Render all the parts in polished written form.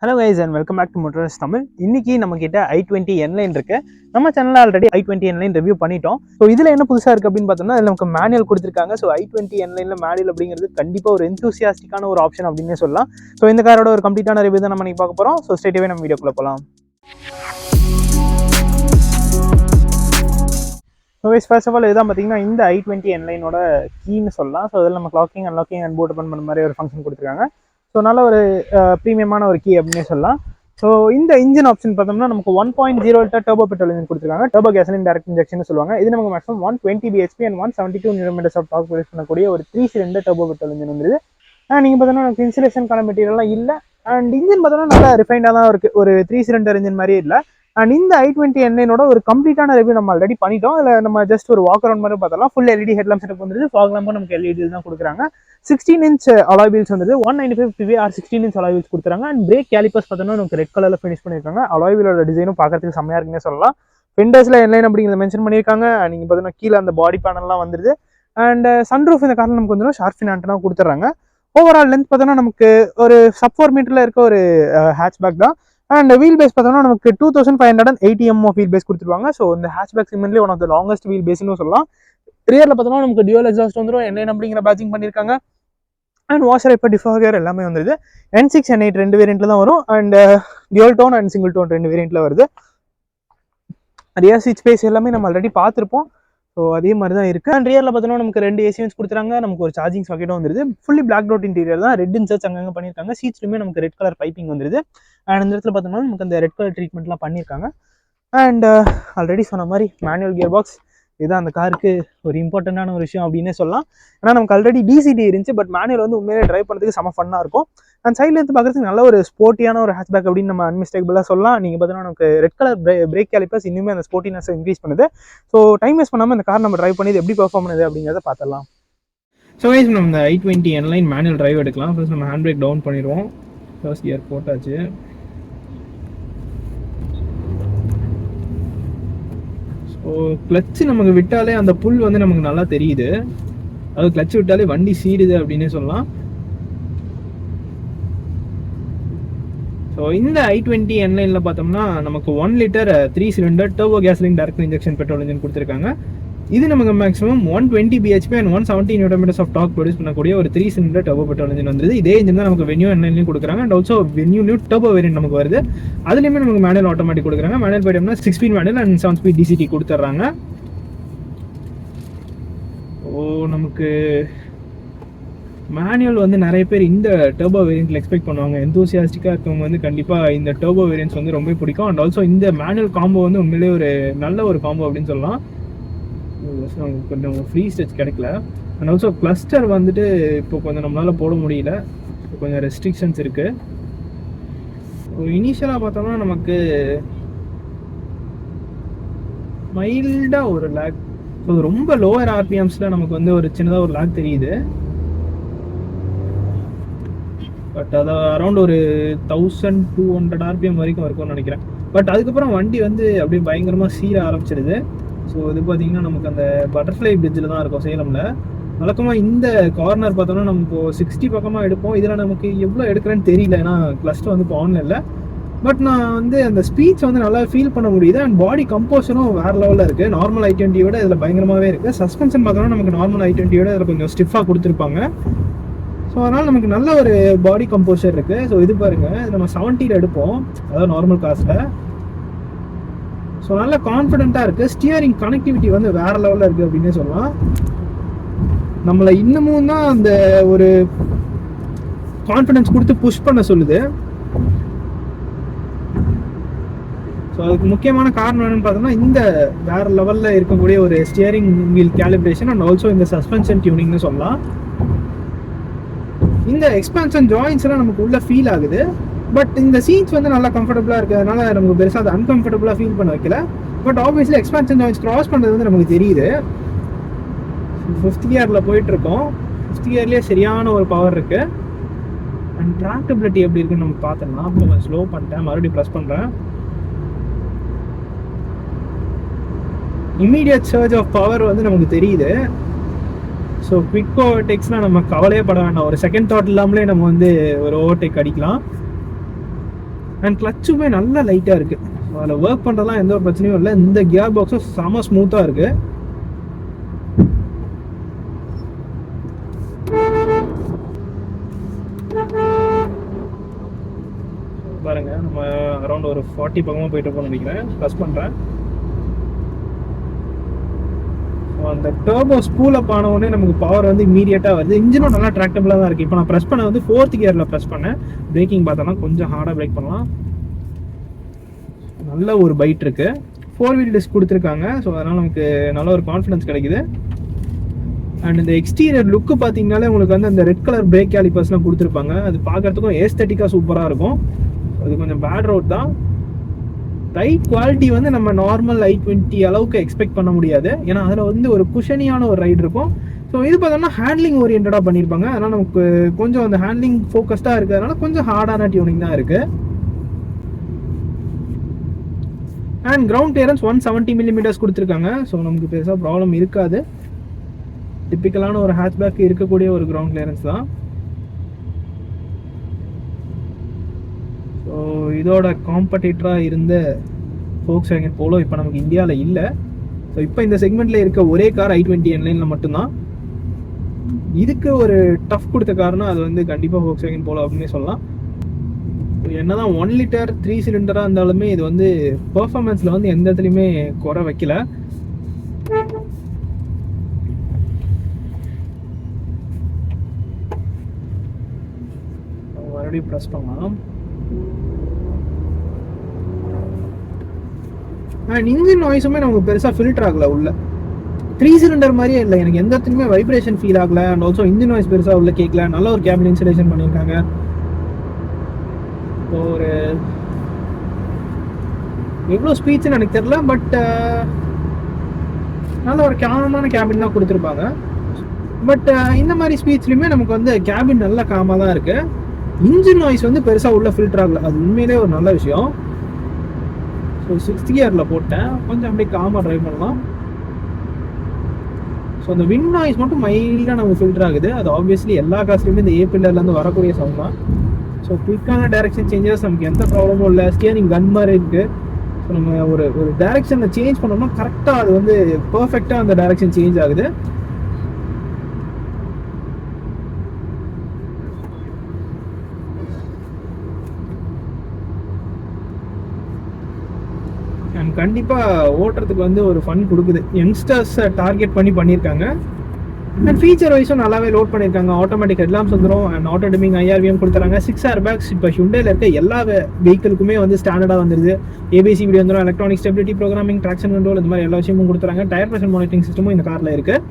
Hello guys and welcome back to motors Tamil. இன்னைக்கு நம்ம கிட்ட i20 N-line இருக்கு. நம்ம சேனல்ல ஆல்ரெடி i20 N-line ரிவ்யூ பண்ணிட்டோம். ஸோ இதுல என்ன புதுசா இருக்கு அப்படின்னு பார்த்தோம்னா இதுல நமக்கு மேனுவல் கொடுத்துருக்காங்க. ஸோ i20 N-lineல மேனுவல் அப்படிங்கிறது கண்டிப்பா ஒரு எந்தூசியாஸ்டிக்கான ஒரு ஆப்ஷன் அப்படின்னே சொல்லலாம். ஸோ இந்த காரோட ஒரு கம்ப்ளீட்டான ரிவ்யூ தான் நம்ம இன்னைக்கு பார்க்க போறோம். ஸோ ஸ்ட்ரெயிட்டாவே நம்ம வீடியோக்குள்ள போகலாம். So guys first of all இதுதான் பார்த்தீங்கன்னா இந்த i20 N-lineோட கீன்னு சொல்லலாம். ஸோ அதில் நம்ம clocking unlocking and boot open பண்ண மாதிரி ஒரு ஃபங்க்ஷன் கொடுத்துருக்காங்க. ஸோ நல்ல ஒரு ப்ரீமியமான ஒரு கீ அப்படின்னே சொல்லலாம். ஸோ இந்த இன்ஜின் ஆப்ஷன் பார்த்தோம்னா நமக்கு 1.0 லிட்டர் டர்போ பெட்ரோல் இன்ஜின் கொடுத்துருக்காங்க. டர்போ கேசலின் டைரக்ட் இன்ஜெக்ஷன் சொல்லுவாங்க. இது நமக்கு maximum 120 bhp and 172 Nm of torque produce பண்ணக்கூடிய ஒரு 3 சிலிண்டர் டர்போ பெட்ரோல் இன்ஜின் வந்துருது. நீங்கள் பார்த்தோம்னா நமக்கு இன்சுலேஷனுக்கான மெட்டீரியல்லாம் இல்லை. அண்ட் இன்ஜின் பார்த்தோம்னா நல்லா ரிஃபைண்டாக தான் இருக்குது. ஒரு 3 சிலிண்டர் இன்ஜின் மாதிரியே இல்லை. அண்ட் இந்த i20 N-lineோட ஒரு கம்ப்ளீட்டான ரிவ்யூ நம்ம ஆல்ரெடி பண்ணிட்டோம். அதில் நம்ம ஜஸ்ட் ஒரு வாக் அரௌண்ட் மாதிரி பார்த்தலாம். ஃபுல் LED ஹெட்லாம்ப் செட்டப் வந்துருது. ஃபாக் லாம்பும் நமக்கு LED தான் கொடுக்குறாங்க. 16 inch அலாய் வீல்ஸ் வந்துருது. 195 PV R 16 inch alloy wheels கொடுத்துறாங்க. அண்ட் பிரேக் கேலிப்பர்ஸ் பார்த்தோம்னா நமக்கு ரெட் கலர்ல ஃபினிஷ் பண்ணியிருக்காங்க. அலாய் வீலோட டிசைனும் பார்க்கறதுக்கு செம்மையா இருக்குன்னே சொல்லலாம். விண்டோஸ்ல N-line அப்படிங்கிறத மென்ஷன் பண்ணியிருக்காங்க. நீங்க பார்த்தீங்கன்னா கீழே அந்த பாடி பேனல்லாம் வந்துருது. அண்ட் சன்ரூஃப் இந்த காரில் நமக்கு வந்து ஷார்ப் ஃபின் ஆண்டனா கொடுத்துறாங்க. ஓவரால் லென்த் பார்த்தோம்னா நமக்கு ஒரு சப் 4 மீட்டர்ல இருக்க ஒரு ஹேட்ச்பேக் தான். அண்ட் வீல் பேஸ் பார்த்தோம்னா நமக்கு 2580 mm வீல் பேஸ் கொடுத்துருவாங்க. ஸோ இந்த ஹேட்ச்பேக் செக்மெண்ட்லேயே one of the longest wheel பேஸ்னு சொல்லலாம். ரியரில் பார்த்தோம்னா நமக்கு டியூவல் எக்ஸாஸ்ட் வந்துடும். N-line அப்படிங்கிற பேட்சிங் பண்ணியிருக்காங்க. அண்ட் வாஷர் இப்போ டிஃபாகர் எல்லாமே வந்துருது. N6 N8 ரெண்டு வேரியண்ட்ல தான் வரும். And dual tone and single tone ரெண்டு வேரியண்ட்ல வருது. ரியர் சீட் ஸ்பேஸ் எல்லாமே நம்ம ஆல்ரெடி பார்த்துருப்போம். ஸோ அதே மாதிரி தான் இருக்குது. அண்ட் ரியரில் பார்த்தோம்னா நமக்கு 2 AC வென்ட்ஸ் கொடுத்துறாங்க. நமக்கு ஒரு சார்ஜிங் சாக்கெட்டும் வந்துருது. ஃபுல்லி பிளாக் டவுட் இன்டீரியர் தான். ரெட் இன்சர்ட்ஸ் அங்கங்கே பண்ணியிருக்காங்க. சீட்ஸ்லுமே நமக்கு ரெட் கலர் பைப்பிங் வந்துருது. அண்ட் இந்த இடத்துல பார்த்தோம்னா நமக்கு அந்த ரெட் கலர் ட்ரீட்மெண்ட்லாம் பண்ணியிருக்காங்க. அண்ட் ஆல்ரெடி சொன்ன மாதிரி மேனுவல் கியர் பாக்ஸ் இதுதான் அந்த காருக்கு ஒரு இம்பார்ட்டண்டான ஒரு விஷயம் அப்படின்னே சொல்லலாம். ஏன்னா நமக்கு ஆல்ரெடி டிசிடி இருந்துச்சு. பட் மேனுவல் வந்து உண்மையிலே ட்ரைவ் பண்ணுறதுக்கு செம ஃபன்னாக இருக்கும். அண்ட் சைட்ல இருந்து பார்க்குறதுக்கு நல்ல ஒரு ஸ்போர்ட்டியான ஒரு ஹேட்ச்பேக் அப்படின்னு நம்ம அன்மிஸ்டேக்கபிளாக சொல்லலாம். நீங்கள் பார்த்தீங்கன்னா நமக்கு ரெட் கலர் பிரேக் கேலிப்பர்ஸ் இன்னுமே அந்த ஸ்போர்ட்டினஸ் இன்க்ரீஸ் பண்ணுது. ஸோ டைம் வேஸ்ட் பண்ணாமல் இந்த கார் நம்ம ட்ரைவ் பண்ணி எப்படி பெர்ஃபார்ம் பண்ணுது அப்படிங்கிறத பார்த்துடலாம். ஸோ கைஸ் நம்ம இந்த i20 N-line மேனுவல் டிரைவ் எடுக்கலாம். ஃபர்ஸ்ட் நம்ம ஹேண்ட் பிரேக் டவுன் பண்ணிடுவோம். ஃபர்ஸ்ட் கியர் போட்டாச்சு. ஸோ கிளச்சு நமக்கு விட்டாலே அந்த புல் வந்து நமக்கு நல்லா தெரியுது. அது கிளச்சு விட்டாலே வண்டி சீடுது அப்படின்னே சொல்லலாம். ஸோ இந்த i20 N-lineல பார்த்தோம்னா நமக்கு 1 litre 3 cylinder turbo gasoline direct injection petrol engine கொடுத்துருக்காங்க. இது நமக்கு maximum 120 bhp and 170 Nm of torque produce பண்ணக்கூடிய ஒரு 3 சிலிண்டர் டர்போ பெட்ரோல் இன்ஜின் வந்துருது. இதே இன்ஜின் தான் நமக்கு வென்யூ N-lineலையும் கொடுக்குறாங்க. And also Venue new turbo variant நமக்கு வருது. அதுலேயுமே நமக்கு மேனுவல் ஆட்டோமேட்டிக் கொடுக்குறாங்க. மேனுவல் போய்ட்டோம்னா 6 speed manual and 7 speed DCT கொடுத்துட்றாங்க. நமக்கு மேனுவல் வந்து நிறைய பேர் இந்த டர்போ வேரியன்ட்ல எக்ஸ்பெக்ட் பண்ணுவாங்க. எந்தூசியாஸ்டிக்காக இருக்கவங்க வந்து கண்டிப்பாக இந்த டர்போ வேரியன்ட்ஸ் வந்து ரொம்ப பிடிக்கும். அண்ட் ஆல்சோ இந்த மேனுவல் காம்போ வந்து உண்மையிலேயே ஒரு நல்ல ஒரு காம்போ அப்படின்னு சொல்லலாம். கொஞ்சம் ஃப்ரீ ஸ்டெச் கிடைக்கல. அண்ட் ஆல்சோ கிளஸ்டர் வந்துட்டு இப்போ கொஞ்சம் நம்மளால் போட முடியல. கொஞ்சம் ரெஸ்ட்ரிக்ஷன்ஸ் இருக்குது. இனிஷியலாக பார்த்தோம்னா நமக்கு மைல்டாக ஒரு லேக், ஸோ ரொம்ப லோவர் ஆர்பிஎம்ஸில் நமக்கு வந்து ஒரு சின்னதாக ஒரு லேக் தெரியுது. பட் அதை அரௌண்ட் ஒரு 1200 RPM வரைக்கும் இருக்கும்னு நினைக்கிறேன். பட் அதுக்கப்புறம் வண்டி வந்து அப்படியே பயங்கரமாக சீர ஆரம்பிச்சிடுது. ஸோ இது பார்த்தீங்கன்னா நமக்கு அந்த பட்டர்ஃப்ளை பிரிட்ஜில் தான் இருக்கும் சேலமில். வழக்கமாக இந்த கார்னர் பார்த்தோம்னா நம்ம இப்போ 60 பக்கமாக எடுப்போம். இதில் நமக்கு எவ்வளோ எடுக்கிறேன்னு தெரியல, ஏன்னா கிளஸ்டர் வந்து இப்போ ஆன்ல இல்லை. பட் நான் வந்து அந்த ஸ்பீட்ஸ் வந்து நல்லா ஃபீல் பண்ண முடியுது. அண்ட் பாடி கம்போஸரும் வேறு லெவலில் இருக்குது. நார்மல் i20யோட இதில் பயங்கரமாகவே இருக்குது. சஸ்பென்ஷன் பார்த்தோம்னா நமக்கு நார்மல் i20யோட இதில் கொஞ்சம் ஸ்டிஃபாக கொடுத்துருப்பாங்க. ஸோ அதனால் நமக்கு நல்ல ஒரு பாடி கம்போஸர் இருக்குது. ஸோ இது பாருங்கள், நம்ம 70ல் எடுப்போம், அதாவது நார்மல் காசில். ஸோ நல்ல கான்ஃபிடென்ட்டாக இருக்குது. ஸ்டியரிங் கனெக்டிவிட்டி வந்து வேறு லெவலில் இருக்குது அப்படின்னே சொல்லலாம். நம்மளை இன்னமும் தான் அந்த ஒரு கான்ஃபிடென்ஸ் கொடுத்து புஷ் பண்ண சொல்லுது. ஸோ அதுக்கு முக்கியமான காரணம் என்னென்னு பார்த்தோம்னா இந்த வேறு லெவலில் இருக்கக்கூடிய ஒரு steering wheel calibration and also இந்த சஸ்பென்ஷன் டியூனிங்னு சொல்லலாம். இந்த எக்ஸ்பான்ஷன் ஜாயின்ஸ் எல்லாம் நமக்கு உள்ள ஃபீல் ஆகுது. பட் இந்த சீட்ஸ் வந்து நல்லா கம்ஃபர்டபுளாக இருக்கிறதுனால நமக்கு பெருசாக அது அன்கம்ஃபர்டபுளாக ஃபீல் பண்ண வைக்கல. But obviously expansion joins cross பண்ணுறது வந்து நமக்கு தெரியுது. 5th கியரில் போயிட்டுருக்கோம். 5th கியர்லேயே சரியான ஒரு பவர் இருக்குது. அண்ட் ட்ராக்டபிலிட்டி எப்படி இருக்குன்னு நம்ம பார்த்துடலாம். இப்போ கொஞ்சம் ஸ்லோ பண்ணிட்டேன், மறுபடியும் ப்ரெஸ் பண்ணுறேன். இமீடியட் சர்ஜ் ஆஃப் பவர் வந்து நமக்கு தெரியுது. ஸோ குவிக் ஓவர்டேக்ஸ்னால் நம்ம கவலையே பட வேண்டாம். ஒரு செகண்ட் தாட் இல்லாமலே நம்ம வந்து ஒரு ஓவர்டேக் அடிக்கலாம். அண்ட் கிளச்சுமே நல்லா லைட்டாக இருக்குது. ஸோ அதில் ஒர்க் பண்ணுறதுலாம் எந்த ஒரு பிரச்சனையும் இல்லை. இந்த கியர் பாக்ஸும் செம ஸ்மூத்தாக இருக்குது. பாருங்க, நம்ம அரௌண்ட் ஒரு 40 பக்கமாக போயிட்டு இருக்கோம்னு நினைக்கிறேன். ப்ரெஸ் பண்ணுறேன். அந்த டர்போ ஸ்பூல் அப் ஆன உடனே நமக்கு பவர் வந்து இமீடியட்டாக வருது. இன்ஜினும் நல்லா ட்ராக்டபிளாக தான் இருக்குது. இப்போ நான் ப்ரெஸ் பண்ண வந்து 4th கியரில் ப்ரெஸ் பண்ணேன். பிரேக்கிங் பார்த்தோன்னா கொஞ்சம் ஹார்டாக பிரேக் பண்ணலாம். நல்ல ஒரு பைட் இருக்குது. 4 வீல் டிஸ்க் கொடுத்துருக்காங்க. ஸோ அதனால் நமக்கு நல்ல ஒரு கான்ஃபிடன்ஸ் கிடைக்குது. அண்ட் இந்த எக்ஸ்டீரியர் லுக்கு பார்த்தீங்கனாலே உங்களுக்கு வந்து அந்த ரெட் கலர் பிரேக் கேலிப்பர்ஸ்லாம் கொடுத்துருப்பாங்க. அது பார்க்குறதுக்கும் ஏஸ்தட்டிக்காக சூப்பராக இருக்கும். அது கொஞ்சம் பேட் ரோட் தான். ரைட் குவாலிட்டி வந்து நம்ம நார்மல் i20 அளவுக்கு எக்ஸ்பெக்ட் பண்ண முடியாது. ஏன்னா அதில் வந்து ஒரு குஷனியான ஒரு ரைட் இருக்கும். ஸோ இது பார்த்தோம்னா ஹேண்ட்லிங் ஓரியன்டாக பண்ணியிருப்பாங்க. அதனால் நமக்கு கொஞ்சம் அந்த ஹேண்ட்லிங் ஃபோக்கஸ்டாக இருக்கிறதுனால கொஞ்சம் ஹார்டான டியூனிங் தான் இருக்குது. அண்ட் கிரவுண்ட் கிளியரன்ஸ் 170 mm கொடுத்துருக்காங்க. ஸோ நமக்கு பெருசாக ப்ராப்ளம் இருக்காது. டிப்பிக்கலான ஒரு ஹேட்ச்பேக் இருக்கக்கூடிய ஒரு கிரவுண்ட் கிளியரன்ஸ் தான். ஸோ இதோட காம்படிட்டராக இருந்த Volkswagen Polo இப்போ நமக்கு இந்தியாவில் இல்லை. ஸோ இப்போ இந்த செக்மெண்ட்டில் இருக்க ஒரே கார் i20 என்லைனில் மட்டும்தான். இதுக்கு ஒரு டஃப் கொடுத்த காரணம் அது வந்து கண்டிப்பாக Volkswagen Polo அப்படின்னு சொல்லலாம். என்னதான் 1 லிட்டர் 3 சிலிண்டராக இருந்தாலுமே இது வந்து பெர்ஃபார்மன்ஸில் வந்து எந்த இடத்துலையுமே குறை வைக்கல. மறுபடியும் ப்ரெஸ் பண்ணலாம். அண்ட் இன்ஜின் நாய்ஸுமே நமக்கு பெருசாக ஃபில்டர் ஆகலை. உள்ள 3 சிலிண்டர் மாதிரியே இல்லை. எனக்கு எந்த இடத்துலையுமே வைப்ரேஷன் ஃபீல் ஆகலை. அண்ட் ஆல்சோ இன்ஜின் நாய்ஸ் பெருசாக உள்ள கேட்கல. நல்ல ஒரு கேபின் இன்சுலேஷன் பண்ணியிருக்காங்க. ஒரு எவ்வளோ ஸ்பீச்சுன்னு எனக்கு தெரியல. பட் நல்ல ஒரு காமான கேபின் தான் கொடுத்துருப்பாங்க. பட் இந்த மாதிரி ஸ்பீச்லையுமே நமக்கு வந்து கேபின் நல்லா காமாக தான் இருக்குது. இன்ஜின் நாய்ஸ் வந்து பெருசாக உள்ள ஃபில்டர் ஆகலை. அது உண்மையிலே ஒரு நல்ல விஷயம். ஸோ 6th கியரில் போட்டேன். கொஞ்சம் அப்படியே காமாக ட்ரைவ் பண்ணலாம். ஸோ அந்த விண்ட் நாய்ஸ் மட்டும் மைல்டாக நமக்கு ஃபில்டர் ஆகுது. அது ஆப்வியஸ்லி எல்லா காசுலையுமே இந்த A-பில்லர்லேருந்து வரக்கூடிய சவுண்ட் தான். ஸோ குயிக்கான டைரக்ஷன் சேஞ்சஸ் நமக்கு எந்த ப்ராப்ளமும் இல்லை. ஸ்டியரிங் கன் மாதிரி இருக்குது. ஸோ நம்ம ஒரு டைரக்ஷனில் சேஞ்ச் பண்ணோம்னா கரெக்டாக அது வந்து பர்ஃபெக்டாக அந்த டைரக்ஷன் சேஞ்ச் ஆகுது. அண்ட் கண்டிப்பாக ஓட்டுறதுக்கு வந்து ஒரு ஃபன் கொடுக்குது. யங்ஸ்டர்ஸை டார்கெட் பண்ணியிருக்காங்க. அண்ட் ஃபீச்சர் வைஸும் நல்லாவே லோட் பண்ணியிருக்காங்க. ஆட்டோமேட்டிக் ஹெட்லாம்ப்ஸ் வந்துடும். அண்ட் ஆட்டோ டிமிங் IRVM கொடுத்துறாங்க. 6 ஏர்பேக்ஸ் இப்போ ஹியூண்டாயில் இருக்க எல்லா வெஹிக்கிளுக்குமே வந்து ஸ்டாண்டர்டாக வந்துருது. ABCD வந்துடும். Electronic stability programming, traction control, இந்த மாதிரி எல்லா விஷயமும் கொடுத்துறாங்க. டயர் பிரஷர் மானிட்டரிங் சிஸ்டமும் இந்த காரில் இருக்குது.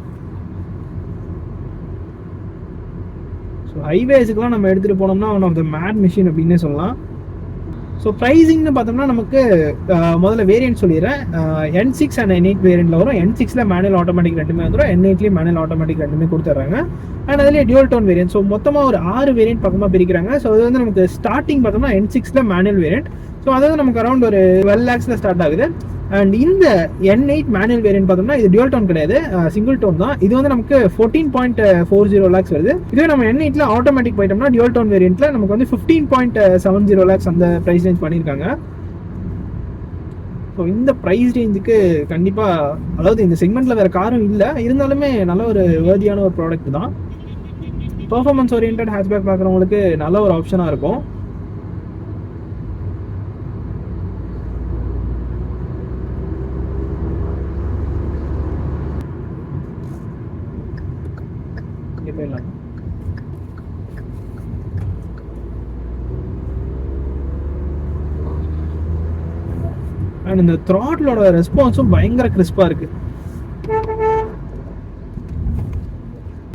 ஸோ ஹைவேஸுக்குலாம் நம்ம எடுத்துகிட்டு போனோம்னா one of the mad machine அப்படின்னே சொல்லலாம். ஸோ ப்ரைஸிங்னு பார்த்தோம்னா நமக்கு முதல்ல வேரியன்ட் சொல்லிடுறேன். N6 அண்ட் N8 வேரியண்ட்டில் வரும். N6ல மேனுவல் ஆட்டோமேட்டிக் ரெண்டுமே வந்துடும். N8லேயும் மேனுவல் ஆட்டோமேட்டிக் ரெண்டுமே கொடுத்துட்றாங்க. அண்ட் அதிலே டியூல் டோன் வேரியன்ட். ஸோ மொத்தமாக ஒரு 6 வேரியன்ட் பக்கமாக பிரிக்கிறாங்க. ஸோ அது வந்து நமக்கு ஸ்டார்டிங் பார்த்தோம்னா N6ல மேனுவல் வேரியன்ட். ஸோ அதாவது நமக்கு அரௌண்ட் ஒரு 12 lakhsல ஸ்டார்ட் ஆகுது. அண்ட் இந்த N8 மேனுவல் வேரியன்ட் பார்த்தோம்னா இது டியூல் டோன் கிடையாது, சிங்கிள் டோன் தான். இது வந்து நமக்கு 14.40 lakhs வருது. இதுவே நம்ம N8ல ஆட்டோமேட்டிக் போயிட்டோம்னா டியூல் டோன் வேரியன்ட்ல நமக்கு வந்து 15.70 lakhs அந்த ப்ரைஸ் ரேஞ்ச் பண்ணியிருக்காங்க. ஸோ இந்த ப்ரைஸ் ரேஞ்சுக்கு கண்டிப்பாக, அதாவது இந்த செக்மெண்ட்டில் வேறு காரும் இல்லை, இருந்தாலுமே நல்ல ஒரு வேர்தியான ஒரு ப்ராடக்ட் தான். பர்ஃபார்மன்ஸ் ஓரியன்ட் ஹேட்ச்பேக் பார்க்குறவங்களுக்கு நல்ல ஒரு ஆப்ஷனாக இருக்கும். அண்ட் இந்த த்ராட்லோட ரெஸ்பான்ஸும் பயங்கர கிறிஸ்பாக இருக்குது.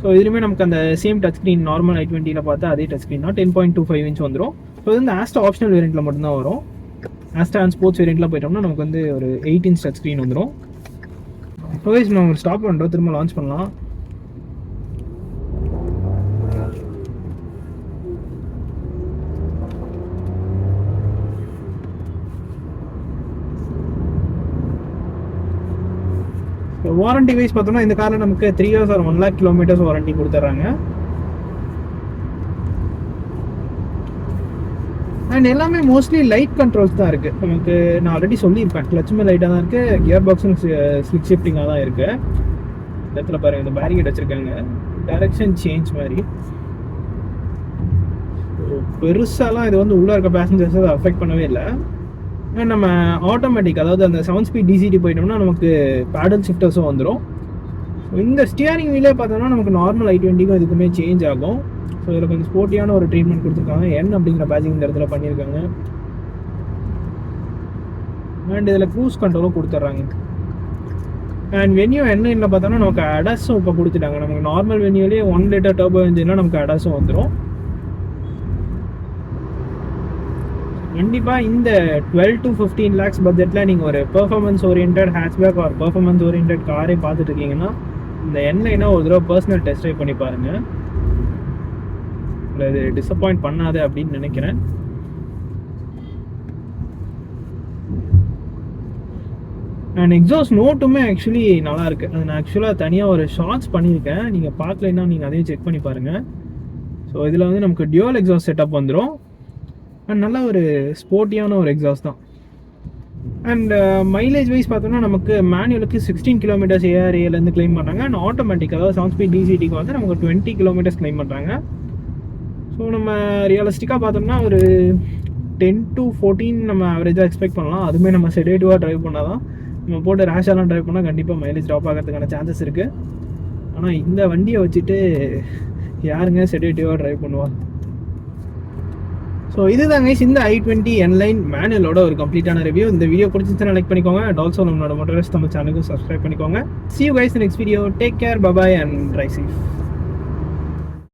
ஸோ இதுலேயுமே நமக்கு அந்த சேம் டச் ஸ்க்ரீன் நார்மல் i20ல பார்த்தா அதே டச் ஸ்க்ரீன் தான். 10.25 inch வந்துடும். ஸோ இது வந்து ஆஸ்டா ஆப்ஷனல் வேரியண்ட்டில் மட்டும்தான் வரும். ஆஸ்டா அண்ட் ஸ்போர்ட்ஸ் வேரியண்ட்டில் போயிட்டோம்னா நமக்கு வந்து ஒரு 8 inch டச் ஸ்க்ரீன் வந்துடும். ஸோ நம்ம ஸ்டாப் பண்ணுறோம், திரும்ப லான்ச் பண்ணலாம். வாரண்டி வைஸ் பார்த்தோம்னா இந்த காரில் நமக்கு 3 years or 1 lakh kilometers warranty கொடுத்துட்றாங்க. அண்ட் எல்லாமே மோஸ்ட்லி லைட் கண்ட்ரோல்ஸ் தான் இருக்குது. நமக்கு நான் ஆல்ரெடி சொல்லியிருப்பேன், கிளச்சுமே லைட்டாக தான் இருக்குது, கியர் பாக்ஸும் ஸ்லிக் ஷிஃப்டிங்காக தான் இருக்குது. இந்த இடத்துல பாருங்கள், இந்த பேரிகேட் வச்சுருக்காங்க, டைரக்ஷன் சேஞ்ச் மாதிரி. பெருசாலாம் இது வந்து உள்ளே இருக்க பேசஞ்சர்ஸ் அதை அஃபெக்ட் பண்ணவே இல்லை. நம்ம ஆட்டோமேட்டிக், அதாவது அந்த 7 ஸ்பீட் டிசிடி போயிட்டோம்னா நமக்கு பேடல் ஷிஃப்டர்ஸும் வந்துடும். இந்த ஸ்டியரிங் வீலே பார்த்தோம்னா நமக்கு நார்மல் i20க்கும் இதுக்குமே சேஞ்ச் ஆகும். ஸோ இதில் கொஞ்சம் ஸ்போர்ட்டியான ஒரு ட்ரீட்மெண்ட் கொடுத்துருக்காங்க. என் அப்படிங்கிற பேஜிங் இந்த இடத்துல பண்ணியிருக்காங்க. அண்ட் இதில் க்ரூஸ் கண்ட்ரோலும் கொடுத்துட்றாங்க. அண்ட் வென்யூ என்ஜினில் பார்த்தோன்னா நமக்கு அடாஸும் இப்போ கொடுத்துட்டாங்க. நமக்கு நார்மல் வென்யூலேயே 1 லிட்டர் டர்போ என்ஜின்லாம் நமக்கு அடாஸும் வந்துடும். கண்டிப்பாக இந்த 12 to 15 lakhs பட்ஜெட்டில் நீங்கள் ஒரு performance oriented hatchback or performance oriented காரே பார்த்துட்டு இருக்கீங்கன்னா இந்த என்லைனா ஒரு தடவை பர்சனல் டெஸ்ட் ட்ரைவ் பண்ணி பாருங்கள். இல்லை இது டிசப்பாயிண்ட் பண்ணாது அப்படின்னு நினைக்கிறேன். அண்ட் எக்ஸாஸ்ட் நோட்டுமே ஆக்சுவலி நல்லாயிருக்கு. அது நான் ஆக்சுவலாக தனியாக ஒரு ஷார்ட்ஸ் பண்ணியிருக்கேன், நீங்கள் பார்க்கலைன்னா நீங்கள் அதையும் செக் பண்ணி பாருங்கள். ஸோ இதில் வந்து நமக்கு டியூவல் எக்ஸாஸ்ட் செட்டப் வந்துடும். அண்ட் நல்ல ஒரு ஸ்போர்ட்டியான ஒரு எக்ஸாஸ்ட் தான். அண்ட் மைலேஜ் வைஸ் பார்த்தோம்னா நமக்கு மேனுவலுக்கு 16 கிலோமீட்டர்ஸ் ஏஆர்ஏலேருந்து கிளைம் பண்ணுறாங்க. அண்ட் ஆட்டோமேட்டிக், அதாவது 7 ஸ்பீட் டிசிடிக்கு வந்து நமக்கு 20 கிலோமீட்டர்ஸ் கிளைம் பண்ணுறாங்க. ஸோ நம்ம ரியலிஸ்டிக்காக பார்த்தோம்னா ஒரு 10 to 14 நம்ம ஆவரேஜாக எக்ஸ்பெக்ட் பண்ணலாம். அதுவுமே நம்ம செடேட்டிவாக ட்ரைவ் பண்ணால் தான். நம்ம போட்டு ரேஷாலாம் ட்ரைவ் பண்ணால் கண்டிப்பாக மைலேஜ் ட்ராப் ஆகிறதுக்கான சான்சஸ் இருக்குது. ஆனால் இந்த வண்டியை வச்சுட்டு யாருங்க செடேட்டிவாக ட்ரைவ் பண்ணுவா? ஸோ இதுதாங்க இந்த i20 என்லைன் மேனுவலோட ஒரு கம்ப்ளீட்டான ரிவ்யூ. இந்த வீடியோ பிடிச்சிருந்துச்சுன்னா லைக் பண்ணிக்கோங்க. அண்ட் ஆல்சோ நம்மளோட மோட்டோரெஸ்ட் நம்ம சேனலுக்கும் சப்ஸ்கிரைப் பண்ணிக்கோங்க. See you guys in next video. Take care, bye bye and drive safe.